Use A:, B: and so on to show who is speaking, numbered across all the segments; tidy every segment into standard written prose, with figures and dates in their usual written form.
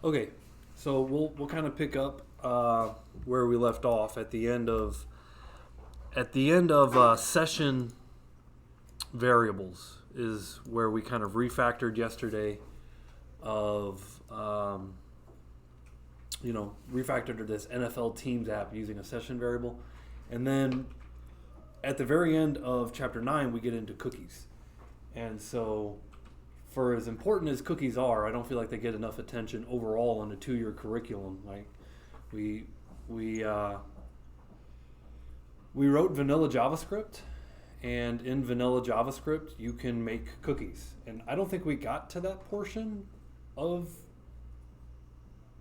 A: Okay, so we'll kind of pick up where we left off at the end of session variables is where we kind of refactored yesterday of refactored this NFL Teams app using a session variable, and then at the very end of chapter 9 we get into cookies. And so for as important as cookies are, I don't feel like they get enough attention overall in a 2-year curriculum. Like we wrote vanilla JavaScript, and in vanilla JavaScript you can make cookies. And I don't think we got to that portion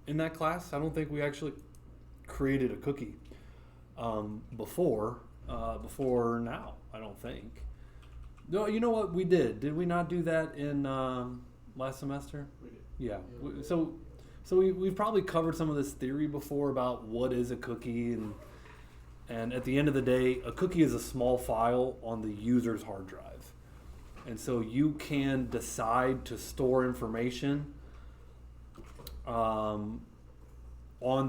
A: in that class. I don't think we actually created a cookie before now. I don't think. No, you know what? We did. Did we not do that in last semester?
B: We did.
A: Yeah.
B: Yeah.
A: So we've probably covered some of this theory before about what is a cookie, and at the end of the day, a cookie is a small file on the user's hard drive. And so you can decide to store information on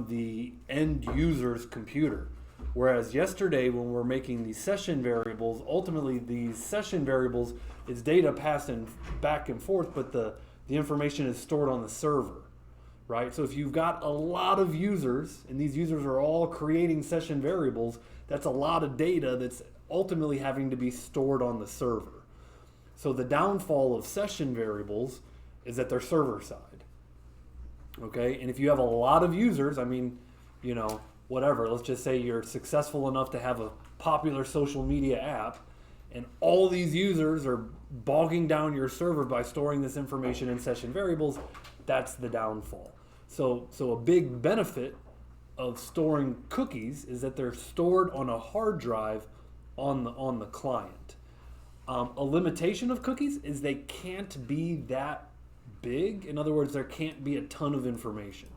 A: the end user's computer. Whereas yesterday, when we're making these session variables, ultimately these session variables is data passed back and forth, but the information is stored on the server, right? So if you've got a lot of users, and these users are all creating session variables, that's a lot of data that's ultimately having to be stored on the server. So the downfall of session variables is that they're server side, okay? And if you have a lot of users, whatever, let's just say you're successful enough to have a popular social media app, and all these users are bogging down your server by storing this information in session variables, that's the downfall. So a big benefit of storing cookies is that they're stored on a hard drive on the client. A limitation of cookies is they can't be that big. In other words, there can't be a ton of information.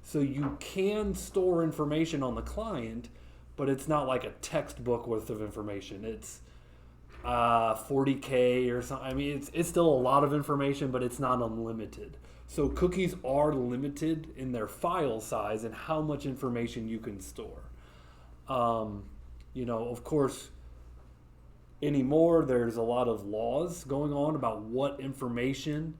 A: So you can store information on the client, but it's not like a textbook worth of information. It's 40K or something. I mean, it's still a lot of information, but it's not unlimited. So cookies are limited in their file size and how much information you can store. Of course, anymore there's a lot of laws going on about what information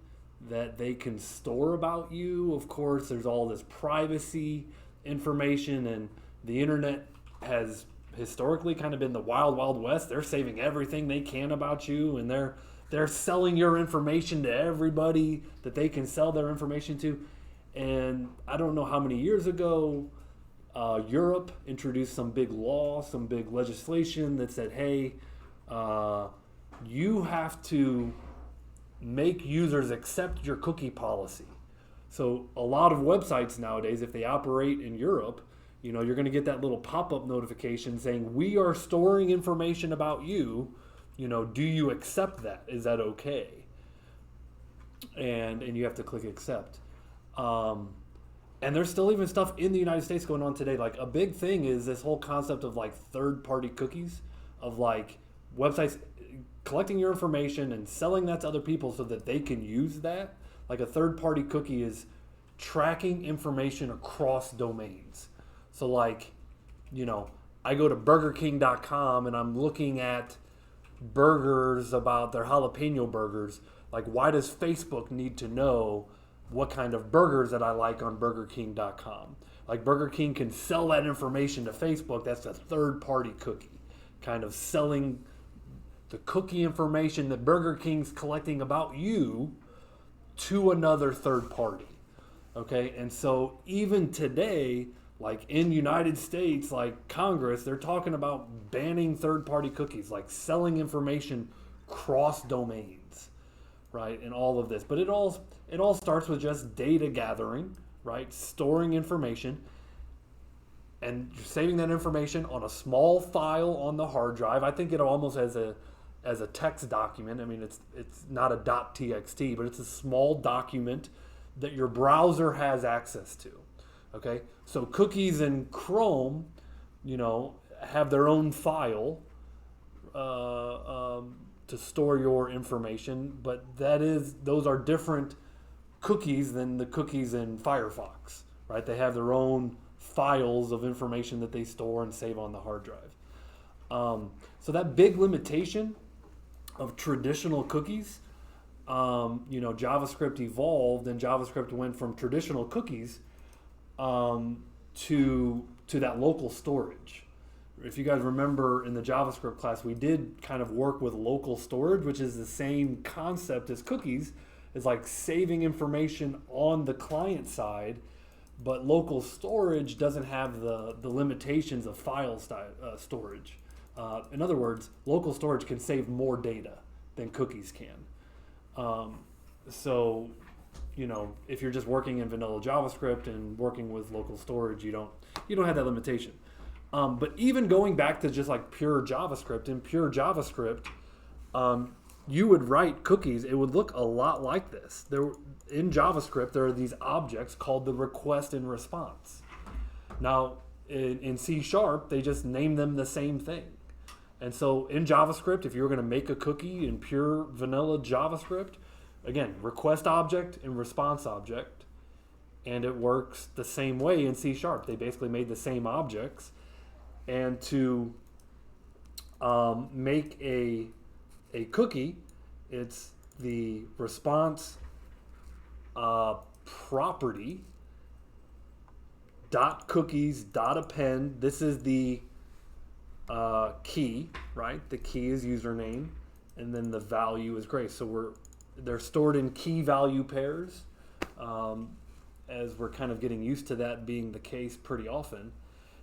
A: that they can store about you. Of course, there's all this privacy information, and the internet has historically kind of been the wild, wild west. They're saving everything they can about you, and they're selling your information to everybody that they can sell their information to. And I don't know how many years ago, Europe introduced some big law, some big legislation that said, hey, you have to make users accept your cookie policy. So a lot of websites nowadays, if they operate in Europe, you're going to get that little pop-up notification saying, we are storing information about you. Do you accept that? Is that okay? And you have to click accept. And there's still even stuff in the United States going on today. Like a big thing is this whole concept of like third-party cookies, of like websites collecting your information and selling that to other people so that they can use that. Like a third-party cookie is tracking information across domains. So like, I go to BurgerKing.com and I'm looking at burgers about their jalapeno burgers. Like, why does Facebook need to know what kind of burgers that I like on BurgerKing.com? Like, Burger King can sell that information to Facebook. That's a third-party cookie, kind of selling the cookie information that Burger King's collecting about you to another third party. Okay, and so even today, like in United States, like Congress, they're talking about banning third-party cookies, like selling information cross domains, right? And all of this, but it all starts with just data gathering, right? Storing information and saving that information on a small file on the hard drive. I think it almost as a text document. I mean, it's not a .txt, but it's a small document that your browser has access to. Okay, so cookies in Chrome, have their own file to store your information, but those are different cookies than the cookies in Firefox, right? They have their own files of information that they store and save on the hard drive. So that big limitation of traditional cookies, JavaScript evolved, and JavaScript went from traditional cookies to that local storage. If you guys remember in the JavaScript class, we did kind of work with local storage, which is the same concept as cookies. It's like saving information on the client side, but local storage doesn't have the limitations of file storage. In other words, local storage can save more data than cookies can. So, if you're just working in vanilla JavaScript and working with local storage, you don't have that limitation. But even going back to just like pure JavaScript, in pure JavaScript, you would write cookies. It would look a lot like this. In JavaScript, there are these objects called the request and response. Now, in C#, they just name them the same thing. And so in JavaScript, if you're going to make a cookie in pure vanilla JavaScript, again, request object and response object, and it works the same way in C#. They basically made the same objects. And to make a cookie, it's the response property dot cookies dot append. This is the key, right? The key is username, and then the value is grace. So they're stored in key value pairs, as we're kind of getting used to that being the case pretty often.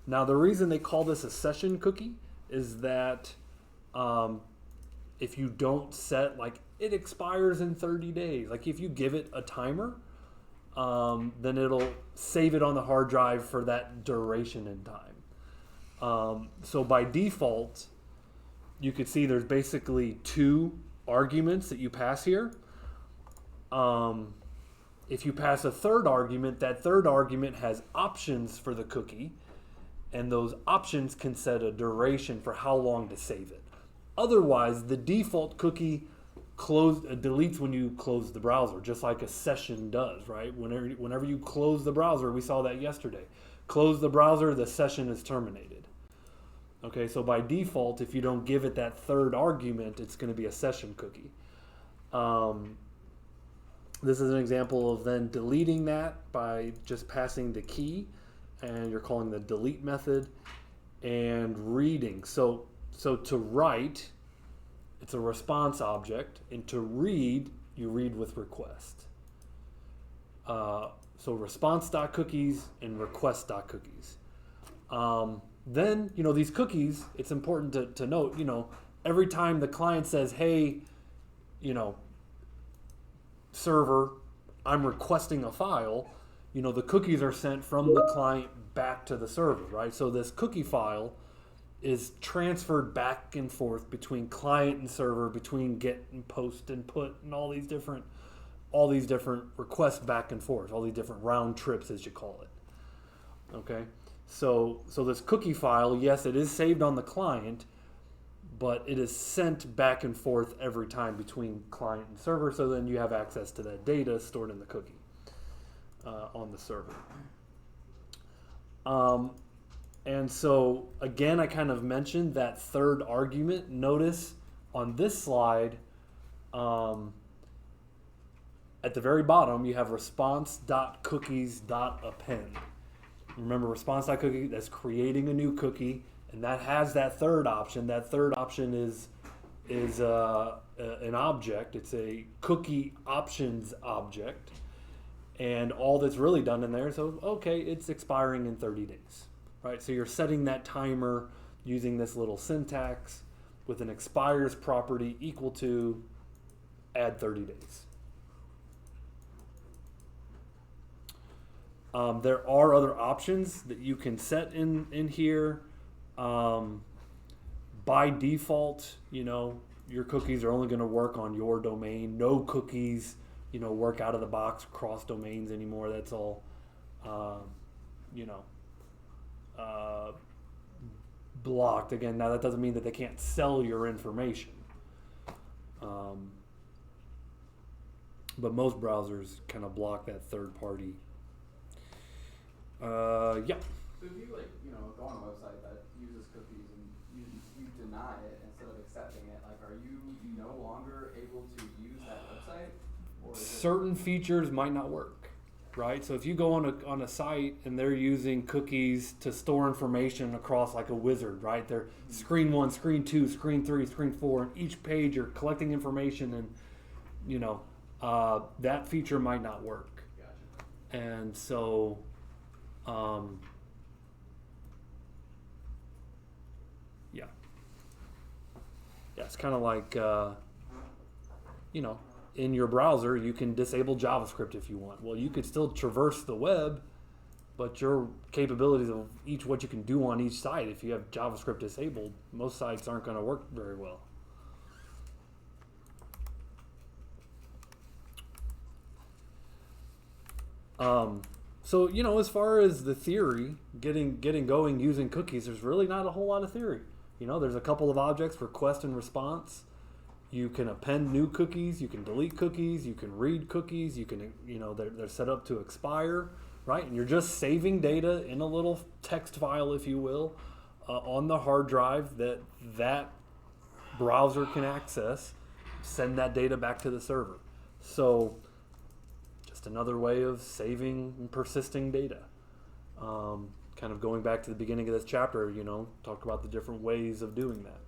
A: Now, the reason they call this a session cookie is that if you don't set, like, it expires in 30 days. Like, if you give it a timer, then it'll save it on the hard drive for that duration in time. So by default, you could see there's basically two arguments that you pass here. If you pass a third argument, that third argument has options for the cookie, and those options can set a duration for how long to save it. Otherwise, the default cookie deletes when you close the browser, just like a session does, right? Whenever you close the browser, we saw that yesterday. Close the browser, the session is terminated. Okay, so by default, if you don't give it that third argument, it's going to be a session cookie. This is an example of then deleting that by just passing the key, and you're calling the delete method, and reading. So to write, it's a response object, and to read, you read with request. So response.cookies and request.cookies. Then, these cookies, it's important to note, every time the client says, hey, server, I'm requesting a file, the cookies are sent from the client back to the server, right? So this cookie file is transferred back and forth between client and server, between get and post and put, and all these different requests back and forth, all these different round trips, as you call it. Okay, so this cookie file, yes, it is saved on the client, but it is sent back and forth every time between client and server. So then you have access to that data stored in the cookie on the server. And so, again, I kind of mentioned that third argument. Notice on this slide, at the very bottom, you have response.cookies.append. Remember, response.cookie, that's creating a new cookie, and that has that third option. That third option is an object. It's a cookie options object. And all that's really done in there is, okay, it's expiring in 30 days. Right, so you're setting that timer using this little syntax with an expires property equal to add 30 days. There are other options that you can set in here. By default, your cookies are only going to work on your domain. No cookies, work out of the box across domains anymore. That's all, blocked. Again, now that doesn't mean that they can't sell your information. but most browsers kind of block that third party. Yeah.
B: So if you go on a website that uses cookies and you deny it instead of accepting it, like are you no longer able to use that website? Or
A: certain features might not work, right? So if you go on a site and they're using cookies to store information across like a wizard, right? They're screen 1, screen 2, screen 3, screen 4, and each page you're collecting information, and that feature might not work.
B: Gotcha.
A: And so yeah, it's kind of like in your browser you can disable JavaScript if you want. Well, you could still traverse the web, but your capabilities of what you can do on each site, if you have JavaScript disabled, most sites aren't going to work very well. So, as far as the theory, getting going using cookies, there's really not a whole lot of theory. There's a couple of objects, request and response. You can append new cookies, you can delete cookies, you can read cookies, you can, they're set up to expire, right? And you're just saving data in a little text file, if you will, on the hard drive that browser can access, send that data back to the server. So just another way of saving and persisting data. Kind of going back to the beginning of this chapter, talk about the different ways of doing that.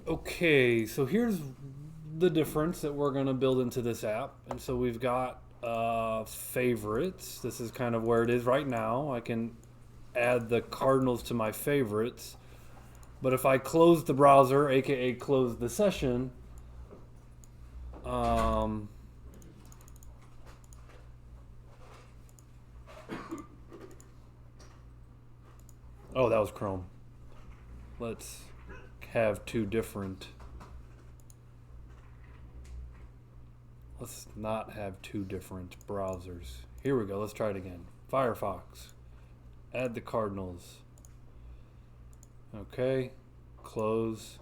A: Okay, so here's the difference that we're going to build into this app. And so we've got favorites. This is kind of where it is right now. I can add the cardinals to my favorites. But if I close the browser, aka close the session, oh, that was Chrome. Let's have two different. Let's not have two different browsers. Here we go. Let's try it again. Firefox. Add the cardinals. Okay. Close.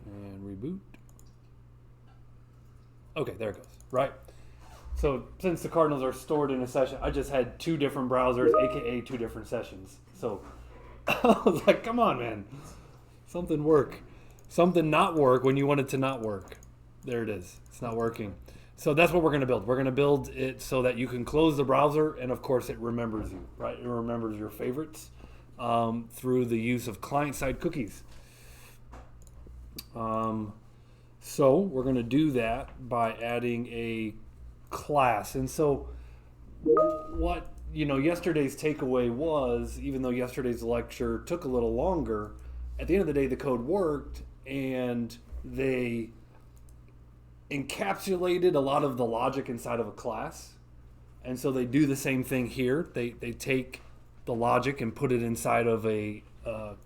A: And reboot. Okay, there it goes. Right. So since the cardinals are stored in a session, I just had two different browsers, aka two different sessions. So I was like, come on, man. Something work. Something not work when you want it to not work. There it is. It's not working. So that's what we're going to build. We're going to build it so that you can close the browser, and of course it remembers you, right? It remembers your favorites through the use of client-side cookies. So we're going to do that by adding a class. And so what yesterday's takeaway was, even though yesterday's lecture took a little longer, at the end of the day the code worked, and they encapsulated a lot of the logic inside of a class. And so they do the same thing here. They take the logic and put it inside of a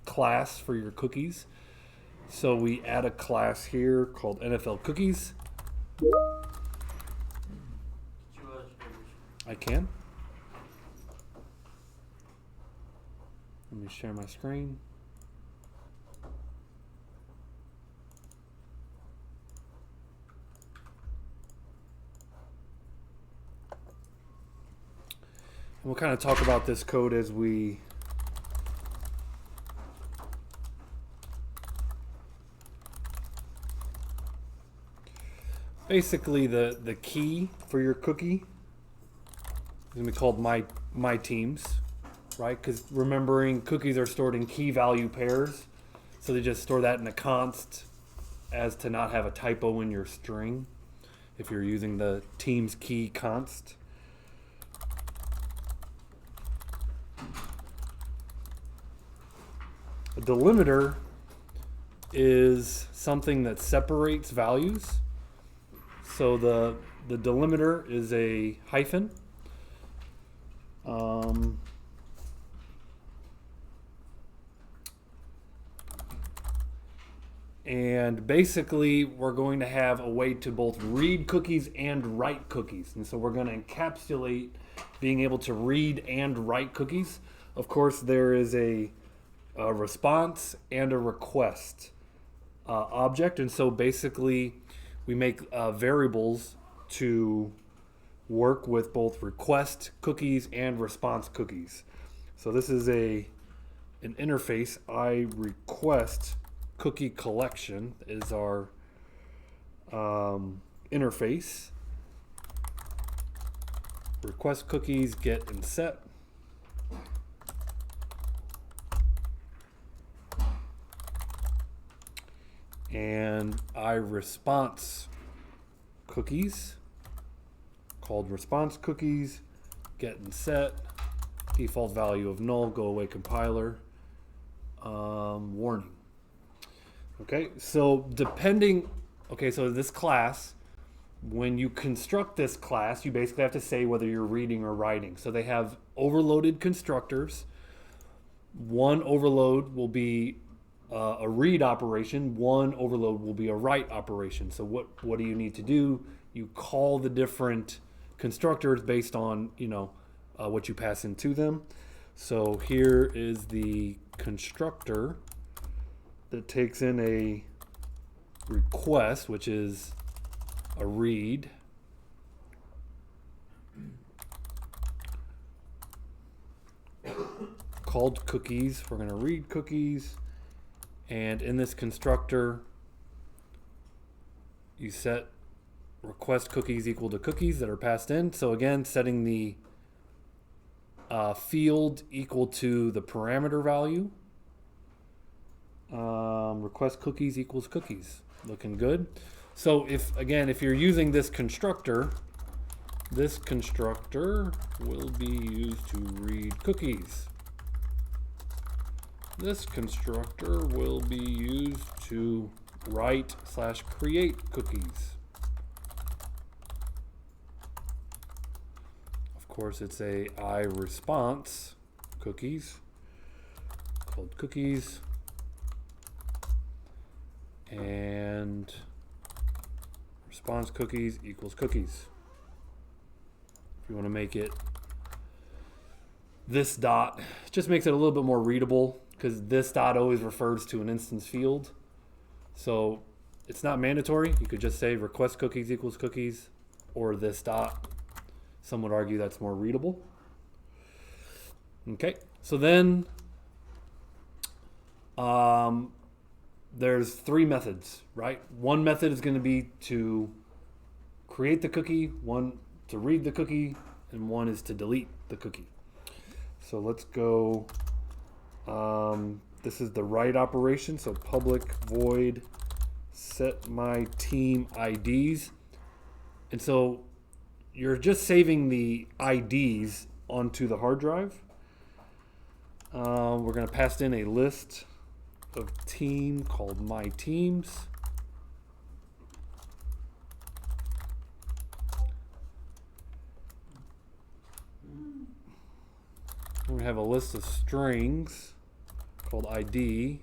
A: class for your cookies. So we add a class here called NFL Cookies. I can. Let me share my screen. And we'll kind of talk about this code as we basically the key for your cookie is going to be called my teams, right? Because remembering cookies are stored in key value pairs, so they just store that in a const as to not have a typo in your string if you're using the teams key const. A delimiter is something that separates values. So the delimiter is a hyphen. And basically we're going to have a way to both read cookies and write cookies. And so we're going to encapsulate being able to read and write cookies. Of course, there is a response and a request object, and so basically we make variables to work with both request cookies and response cookies. So this is an interface. I request cookie collection is our interface. Request cookies, get and set. And I response cookies, called response cookies, get and set, default value of null, go away compiler, warning. Okay, so so this class, when you construct this class, you basically have to say whether you're reading or writing. So they have overloaded constructors. One overload will be a read operation. One overload will be a write operation. So what do you need to do? You call the different constructors based on what you pass into them. So here is the constructor that takes in a request, which is a read. Called cookies. We're going to read cookies. And in this constructor, you set request cookies equal to cookies that are passed in. So again, setting the field equal to the parameter value. Request cookies equals cookies. Looking good. So if you're using this constructor will be used to read cookies. This constructor will be used to write/create cookies. Of course, it's a iResponse cookies called cookies, and response cookies equals cookies. If you want to make it this dot, it just makes it a little bit more readable, because this dot always refers to an instance field. So it's not mandatory. You could just say request cookies equals cookies, or this dot. Some would argue that's more readable. Okay, so then there's three methods, right? One method is going to be to create the cookie, one to read the cookie, and one is to delete the cookie. So let's go. This is the write operation. So public void set my team IDs. And so you're just saving the IDs onto the hard drive. We're going to pass in a list of team called my teams. We have a list of strings called ID,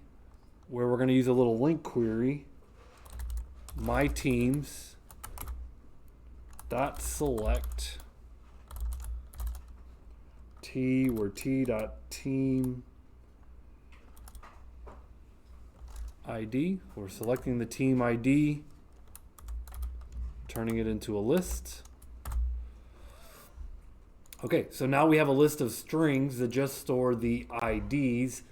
A: where we're going to use a little link query. My teams dot select t, where t dot team ID. We're selecting the team ID, turning it into a list. Okay, so now we have a list of strings that just store the IDs.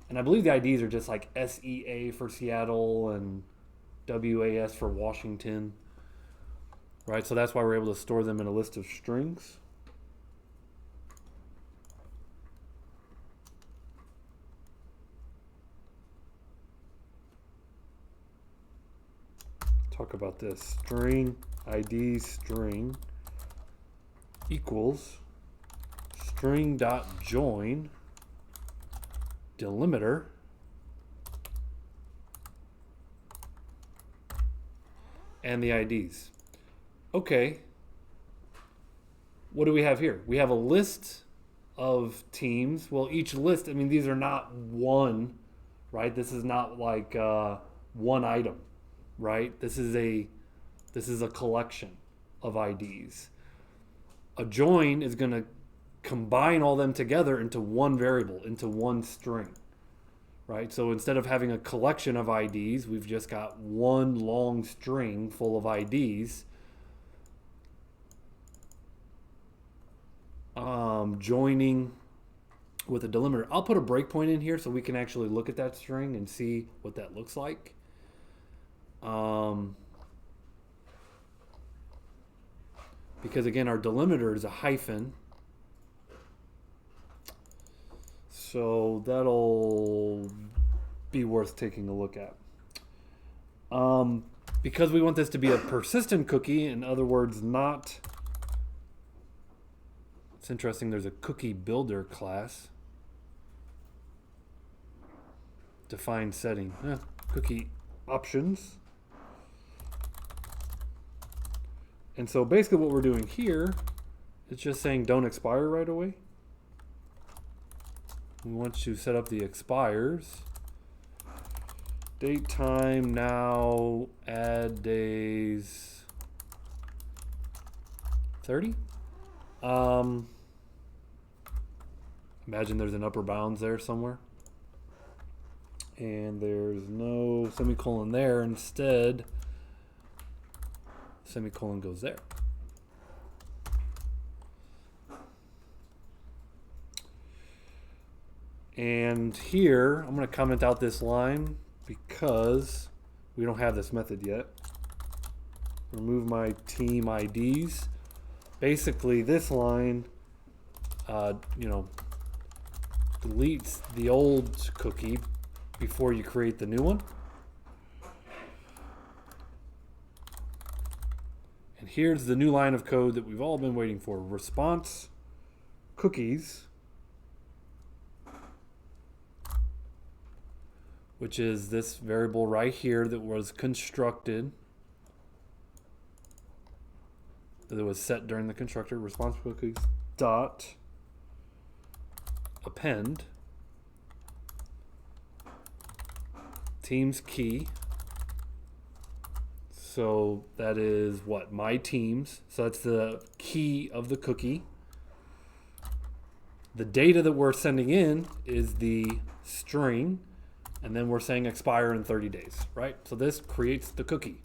A: And I believe the IDs are just like SEA for Seattle and WAS for Washington. Right, so that's why we're able to store them in a list of strings. Talk about this. String ID string equals string dot join delimiter and the IDs. Okay, what do we have here? We have a list of teams. Well, each list, I mean, these are not one, right? This is not like one item, right? This is a collection of IDs. A join is going to combine all them together into one variable, into one string, right? So instead of having a collection of IDs, we've just got one long string full of IDs. Joining with a delimiter. I'll put a breakpoint in here so we can actually look at that string and see what that looks like. Because again, our delimiter is a hyphen. So that'll be worth taking a look at. Because we want this to be a persistent cookie, in other words, not... It's interesting, there's a cookie builder class. Define setting. Cookie options. And so basically what we're doing here is just saying don't expire right away. We want to set up the expires. Date, time, now, add days 30. Imagine there's an upper bounds there somewhere. And there's no semicolon there. Instead, semicolon goes there. And here, I'm going to comment out this line because we don't have this method yet. Remove my team IDs. Basically, this line, deletes the old cookie before you create the new one. And here's the new line of code that we've all been waiting for. Response cookies, which is this variable right here that was constructed, that was set during the constructor. Response cookies dot append teams key. So that is what? My teams. So that's the key of the cookie. The data that we're sending in is the string, and then we're saying expire in 30 days, right? So this creates the cookie.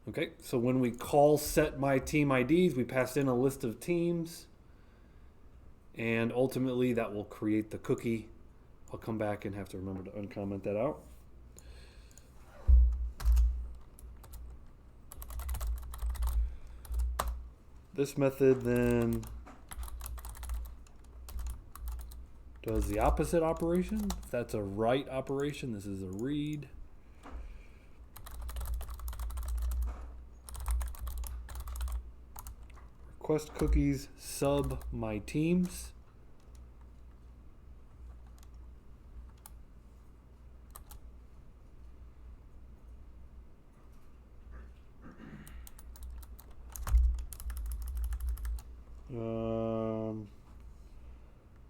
A: Okay, so when we call set my team IDs, we pass in a list of teams, and ultimately that will create the cookie. I'll come back and have to remember to uncomment that out. This method then does the opposite operation. If that's a write operation, this is a read. Request cookies sub my teams.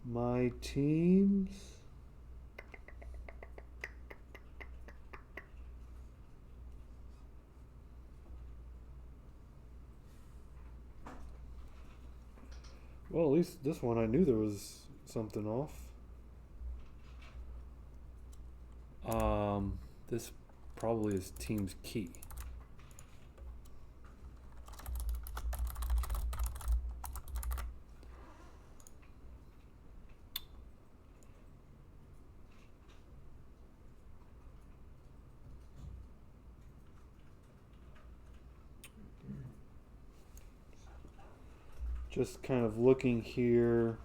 A: My teams. Well, at least this one I knew there was something off. This probably is team's key. Just kind of looking here.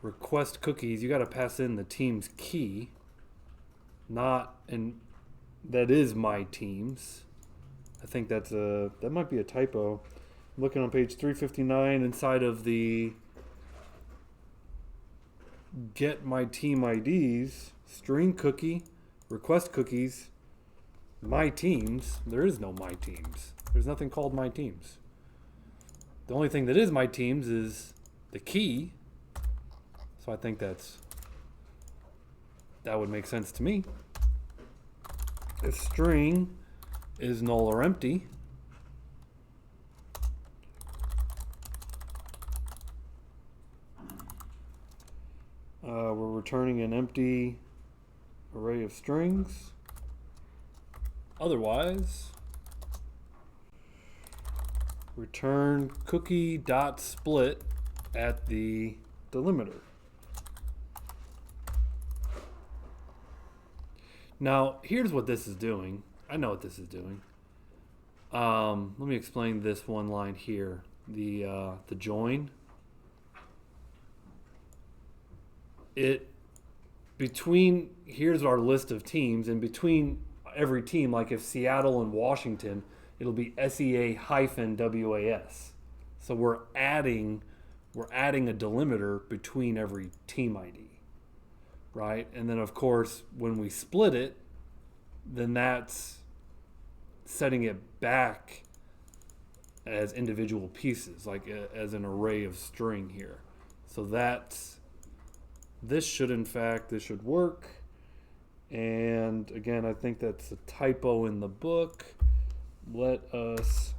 A: Request cookies, you got to pass in the team's key, not, and that is my teams. I think that might be a typo. I'm looking on page 359 inside of the get my team IDs, string cookie, request cookies, my teams. There is no my teams. There's nothing called my teams. The only thing that is my teams is the key. So I think that would make sense to me. If string is null or empty, we're returning an empty array of strings. Otherwise, return cookie.split at the delimiter. Now, here's what this is doing. I know what this is doing. Let me explain this one line here. The join. Here's our list of teams, and between every team, like if Seattle and Washington, it'll be SEA-WAS. So we're adding a delimiter between every team ID. Right? And then of course when we split it, then that's setting it back as individual pieces, like as an array of string here. So this should work. And again, I think that's a typo in the book. Let us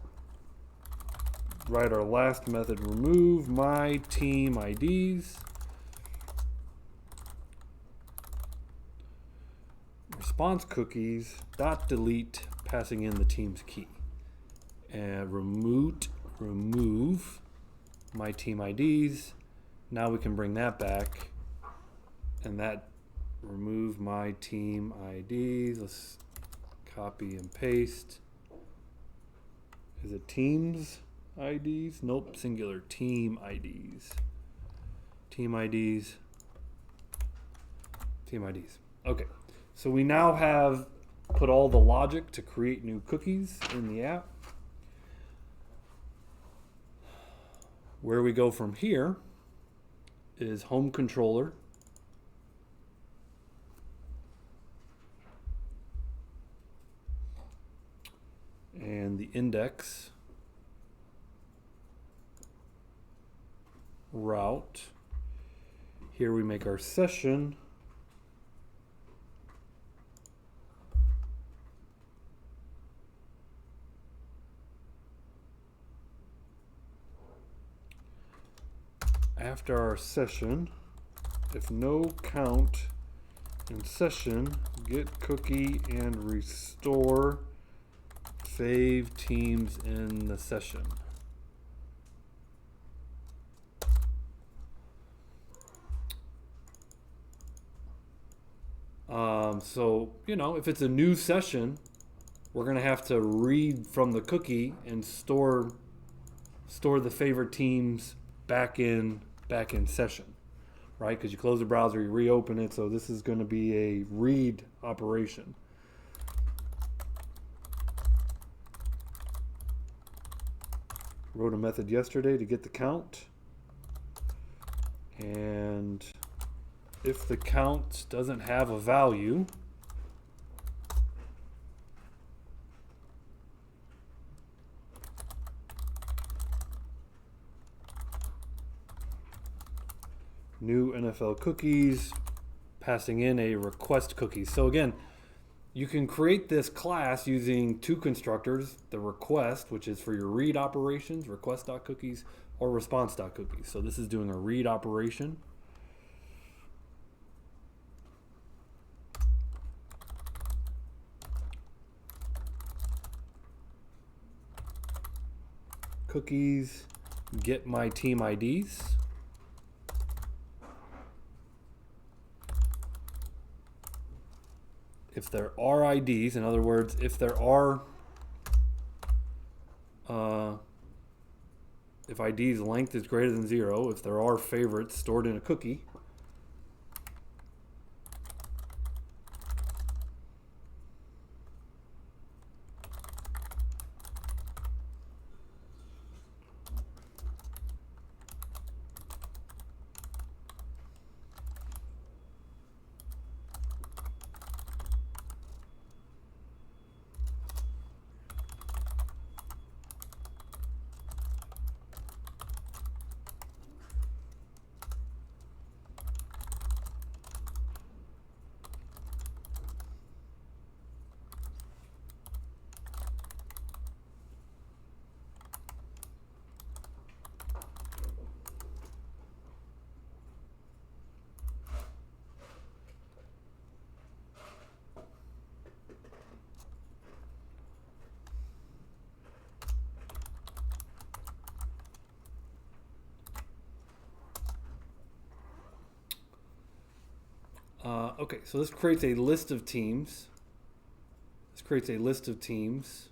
A: write our last method, remove my team IDs. Response cookies dot delete, passing in the team's key, and remove my team IDs. Now we can bring that back, and that remove my team IDs. Let's copy and paste. Is it teams IDs? Nope, singular, team IDs. Team IDs. Team IDs. Okay. So we now have put all the logic to create new cookies in the app. Where we go from here is home controller. And the index route. Here we make our session. After our session, if no count in session, get cookie and restore save teams in the session. So, if it's a new session, we're going to have to read from the cookie and store the favorite teams back in session, right? Because you close the browser, you reopen it, so this is going to be a read operation. Wrote a method yesterday to get the count, and if the count doesn't have a value, new NFL cookies, passing in a request cookie. So again, you can create this class using two constructors, the request, which is for your read operations, request.cookies, or response.cookies. So this is doing a read operation. Cookies, get my team IDs. If there are IDs, in other words, if there are, if ID's length is greater than 0, if there are favorites stored in a cookie, Okay, so this creates a list of teams. This creates a list of teams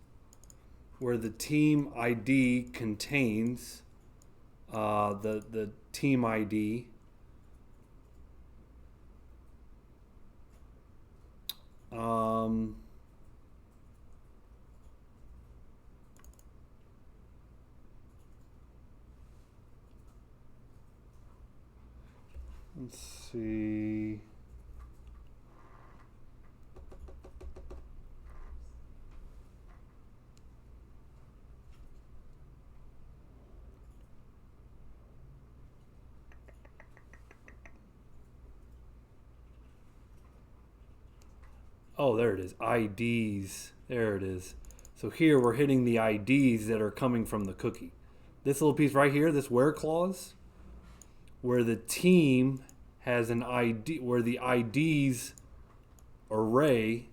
A: where the team ID contains the team ID. Let's see. Oh, there it is. IDs. There it is. So here we're hitting the IDs that are coming from the cookie. This little piece right here, this where clause, where the team has an ID, where the IDs array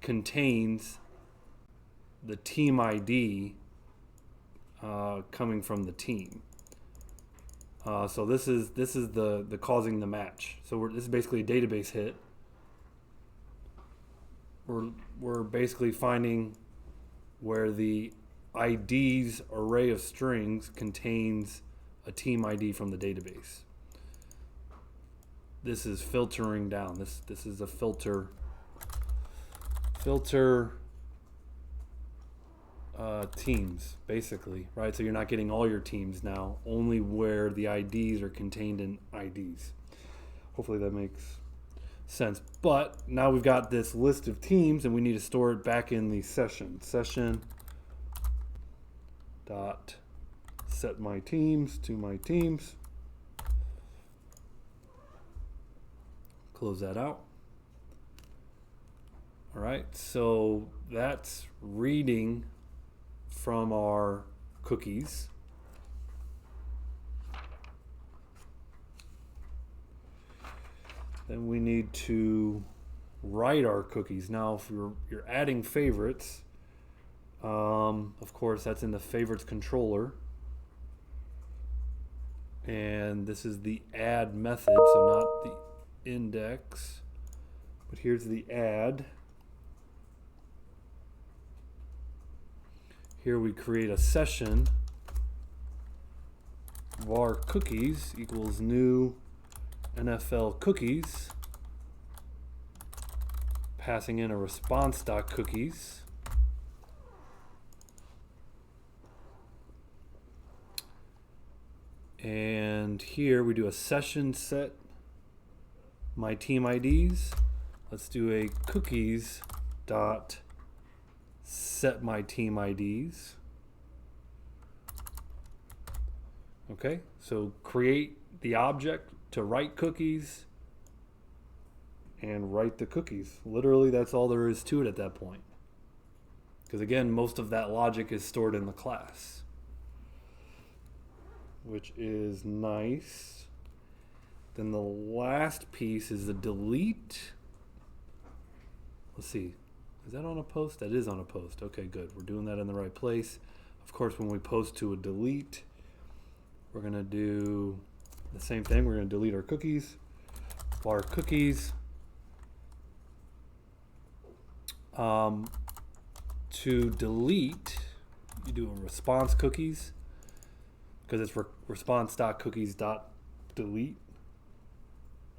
A: contains the team ID coming from the team. So this is the causing the match. So this is basically a database hit. We're basically finding where the ID's array of strings contains a team ID from the database. This is filtering down. This is a filter teams, basically, right? So you're not getting all your teams now, only where the IDs are contained in IDs. Hopefully that makes sense. But now we've got this list of teams and we need to store it back in the session dot set my teams to my teams. Close that out. All right, so that's reading from our cookies. Then we need to write our cookies. Now, if you're adding favorites, of course, that's in the favorites controller. And this is the add method, so not the index, but here's the add. Here we create a session, var cookies equals new NFL cookies, passing in a response.cookies. And here we do a session set my team IDs. Let's do a cookies dot set my team IDs. Okay, so create the object to write cookies and write the cookies. Literally, that's all there is to it at that point. Because again, most of that logic is stored in the class, which is nice. Then the last piece is the delete. Let's see. Is that on a post? That is on a post. Okay, good. We're doing that in the right place. Of course, when we post to a delete, we're going to do the same thing. We're going to delete our cookies. Var cookies. To delete, you do a response cookies because it's response.cookies.delete.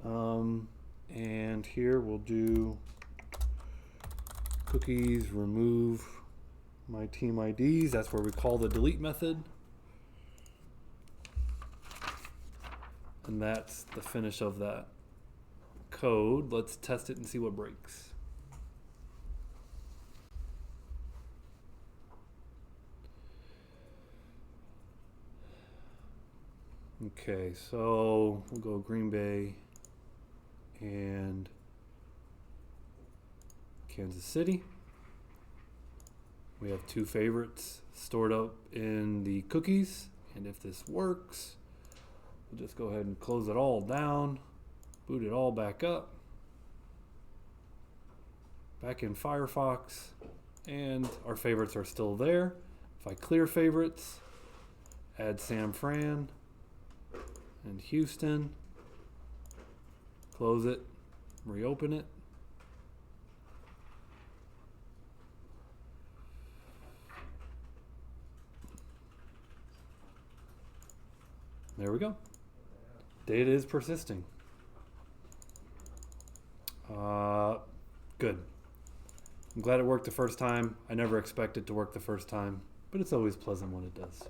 A: And here we'll do cookies remove my team IDs. That's where we call the delete method. And that's the finish of that code. Let's test it and see what breaks. Okay, so we'll go Green Bay and Kansas City. We have two favorites stored up in the cookies, and if this works, we'll just go ahead and close it all down, boot it all back up, back in Firefox, and our favorites are still there. If I clear favorites, add San Fran and Houston, close it, Reopen it. There we go. Data is persisting. Good. I'm glad it worked the first time. I never expect it to work the first time, but it's always pleasant when it does.